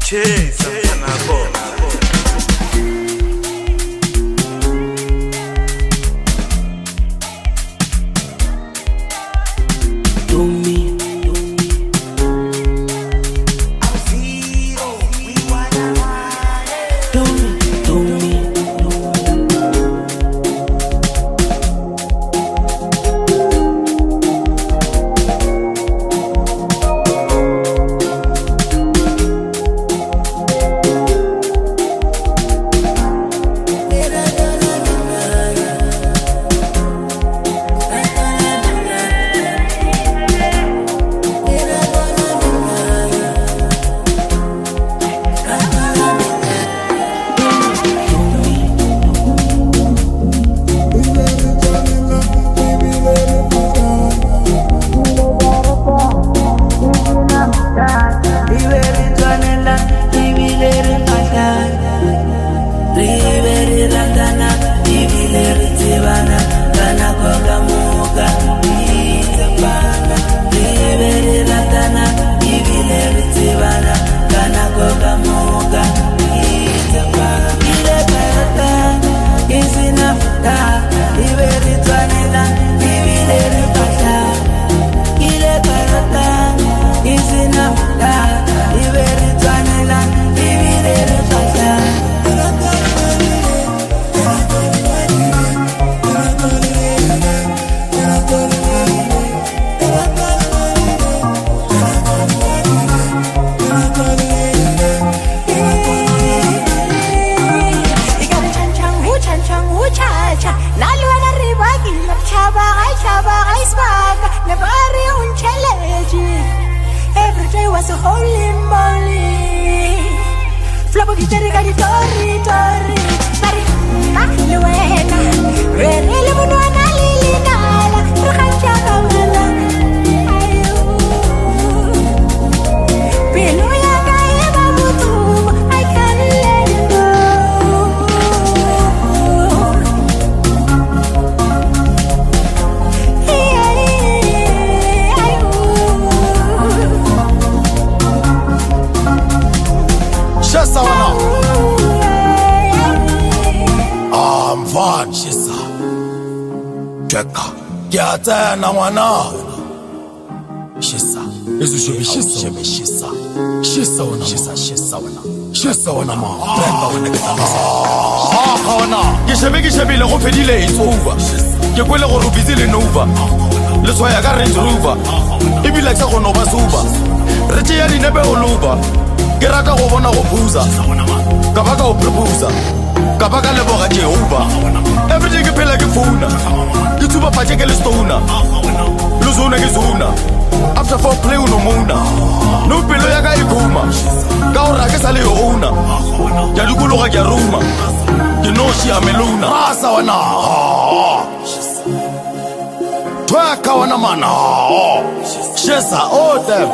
Chase Anabo. Every day was a holy moly. Flabo guitarra cari torri torri. Mari na luena. Rele buona lili nala. Roja kawala. Ayu. Pilo ya kae babutu. I can't let it go. Shesa wana Van Shesa Tweka Kiata na wana Shesa Ezu shebe Shesa Shesa wana Shesa wana ma Brenda wana ketamasa wana Gishebe le go fedile it's over Ke kwele go rubizi le nova Le soya ka Range Rover Ibi like sa go no ba suba Re ya dinebe o loba Ke rata go bona go phuza ka baka o proposa ka baka le boga Jehova everything ke phela ke phone ke tsuba phathe ke le stona lo zona ke zona after for play no mona no pelo ya ka ikuma ka o ra ke sa le ona ya dikulo ga ke ruma ke no shia melona asa wana twaka wana mana Shesa oh them